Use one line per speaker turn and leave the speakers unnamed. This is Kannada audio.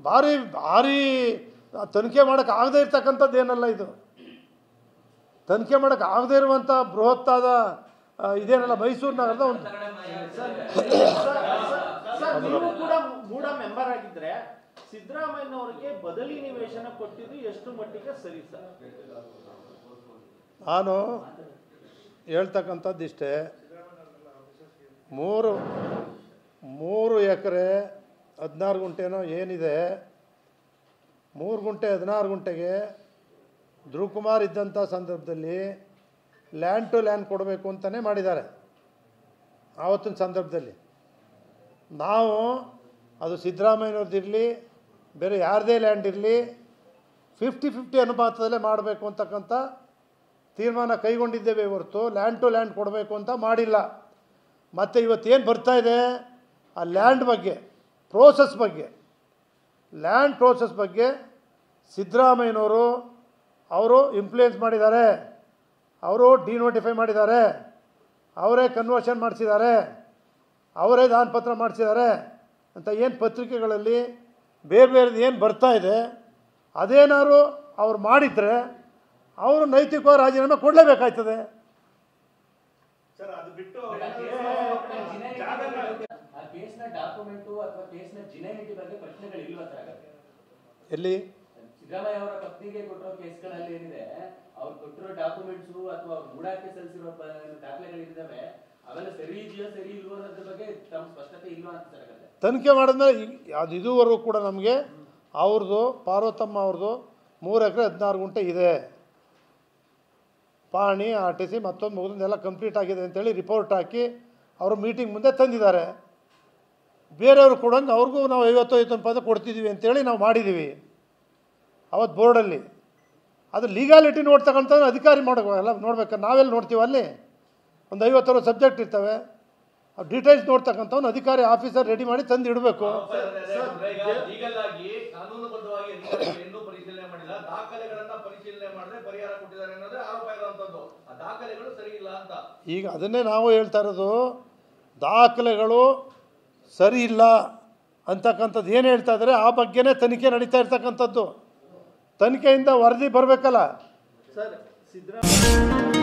ಭಾರಿ ಭಾರಿ ತನಿಖೆ ಮಾಡೋಕ್ಕೆ ಆಗದೇ ಇರ್ತಕ್ಕಂಥದ್ದು ಏನಲ್ಲ ಇದು. ತನಿಖೆ ಮಾಡೋಕ್ಕೆ ಆಗದೇ ಇರುವಂಥ ಬೃಹತ್ತಾದ ಇದೇನಲ್ಲ ಮೈಸೂರು ನಗರದ ಒಂದು
ನೀವು ಕೂಡ ಮೂಡ ಮೆಂಬರ್ ಆಗಿದ್ರೆ ಸಿದ್ದರಾಮಯ್ಯನವರಿಗೆ ಬದಲಿ ನಿವೇಶನ ಕೊಟ್ಟಿದ್ದು ಎಷ್ಟು ಮಟ್ಟಿಗೆ ಸರಿ ಸರ್?
ನಾನು ಹೇಳ್ತಕ್ಕಂಥದ್ದು ಇಷ್ಟೇ, 3 ಎಕರೆ 16 ಗುಂಟೆನೋ ಏನಿದೆ, 3 ಗುಂಟೆ 16 ಗುಂಟೆಗೆ ಧ್ರುವ್ ಕುಮಾರ್ ಇದ್ದಂಥ ಸಂದರ್ಭದಲ್ಲಿ ಲ್ಯಾಂಡ್ ಟು ಲ್ಯಾಂಡ್ ಕೊಡಬೇಕು ಅಂತಲೇ ಮಾಡಿದ್ದಾರೆ ಆವತ್ತಿನ ಸಂದರ್ಭದಲ್ಲಿ. ನಾವು ಅದು ಸಿದ್ದರಾಮಯ್ಯನವ್ರದ್ದಿರಲಿ ಬೇರೆ ಯಾರದೇ ಲ್ಯಾಂಡ್ ಇರಲಿ 50-50 ಅನುಪಾತದಲ್ಲೇ ಮಾಡಬೇಕು ಅಂತಕ್ಕಂಥ ತೀರ್ಮಾನ ಕೈಗೊಂಡಿದ್ದೇವೆ ಹೊರತು ಲ್ಯಾಂಡ್ ಟು ಲ್ಯಾಂಡ್ ಕೊಡಬೇಕು ಅಂತ ಮಾಡಿಲ್ಲ. ಮತ್ತು ಇವತ್ತೇನು ಬರ್ತಾಯಿದೆ ಆ ಲ್ಯಾಂಡ್ ಬಗ್ಗೆ ಪ್ರೋಸೆಸ್ ಬಗ್ಗೆ ಲ್ಯಾಂಡ್ ಪ್ರೋಸೆಸ್ ಬಗ್ಗೆ ಸಿದ್ದರಾಮಯ್ಯನವರು ಅವರು ಇನ್ಫ್ಲೂಯೆನ್ಸ್ ಮಾಡಿದ್ದಾರೆ, ಅವರು ಡಿನೋಟಿಫೈ ಮಾಡಿದ್ದಾರೆ, ಅವರೇ ಕನ್ವರ್ಷನ್ ಮಾಡಿಸಿದ್ದಾರೆ, ಅವರೇ ದಾನಪತ್ರ ಮಾಡಿಸಿದ್ದಾರೆ ಅಂತ ಏನು ಪತ್ರಿಕೆಗಳಲ್ಲಿ ಬೇರೆ ಬೇರೆದು ಏನು ಬರ್ತಾಯಿದೆ ಅದೇನಾದ್ರು ಅವ್ರು ಮಾಡಿದರೆ ಅವರು ನೈತಿಕವಾಗಿ ರಾಜೀನಾಮೆ ಕೊಡಲೇಬೇಕಾಯ್ತದೆ. ಎಲ್ಲಿ
ಸಿದ್ದರಾಮಯ್ಯ ಅವರ ಪತ್ನಿಗೆ ಕೊಟ್ಟಿರೋ ಕೇಸ್ಗಳಲ್ಲಿ ಏನಿದೆ, ಅವ್ರು ಕೊಟ್ಟಿರೋ ಡಾಕ್ಯುಮೆಂಟ್ಸ್ ಅಥವಾ ಮೂಡಾಕ್ಕೆ ಸಲ್ಲಿಸಿರೋ ದಾಖಲೆಗಳಿದ್ದಾವೆ, ಅವೆಲ್ಲ ಸರಿ ಇದೆಯೋ ಸರಿ ಇಲ್ವೋ ಅನ್ನೋದ್ರ ಬಗ್ಗೆ ತಮ್ಮ ಸ್ಪಷ್ಟತೆ ಇಲ್ವಾ ಅಂತ ಸರ್
ತನಿಖೆ ಮಾಡಿದ್ಮೇಲೆ ಅದು ಇದುವರೆಗೂ ಕೂಡ ನಮಗೆ ಅವ್ರದ್ದು ಪಾರ್ವತಮ್ಮ ಅವ್ರದ್ದು 3 ಎಕರೆ 16 ಗುಂಟೆ ಇದೆ, ಪಾಣಿ RTC ಮತ್ತೊಂದು ಮುಗಿದೆಲ್ಲ ಕಂಪ್ಲೀಟ್ ಆಗಿದೆ ಅಂತೇಳಿ ರಿಪೋರ್ಟ್ ಹಾಕಿ ಅವರು ಮೀಟಿಂಗ್ ಮುಂದೆ ತಂದಿದ್ದಾರೆ. ಬೇರೆಯವರು ಕೊಡೋಂಗೆ ಅವ್ರಿಗೂ ನಾವು 50-50 ಕೊಡ್ತಿದ್ದೀವಿ ಅಂತೇಳಿ ನಾವು ಮಾಡಿದ್ದೀವಿ ಅವತ್ತು ಬೋರ್ಡಲ್ಲಿ. ಅದು ಲೀಗಾಲಿಟಿ ನೋಡ್ತಕ್ಕಂಥ ಅಧಿಕಾರಿ ಮಾಡೋಲ್ಲ, ನೋಡ್ಬೇಕು. ನಾವೆಲ್ಲಿ ನೋಡ್ತೀವಿ ಅಲ್ಲಿ ಒಂದು 50 ಸಬ್ಜೆಕ್ಟ್ ಇರ್ತವೆ, ಡೀಟೇಲ್ಸ್ ನೋಡ್ತಕ್ಕಂಥವ್ನು ಅಧಿಕಾರಿ ಆಫೀಸರ್ ರೆಡಿ ಮಾಡಿ ತಂದು ಇಡಬೇಕು. ಈಗ ಅದನ್ನೇ ನಾವು ಹೇಳ್ತಾ ಇರೋದು, ದಾಖಲೆಗಳು ಸರಿ ಇಲ್ಲ ಅಂತಕ್ಕಂಥದ್ದು ಏನು ಹೇಳ್ತಾ ಇದ್ದಾರೆ ಆ ಬಗ್ಗೆನೇ ತನಿಖೆ ನಡೀತಾ ಇರ್ತಕ್ಕಂಥದ್ದು. ತನಿಖೆಯಿಂದ ವರದಿ ಬರಬೇಕಲ್ಲ
ಸರ್. ಸಿದ್ದರಾಮಯ್ಯ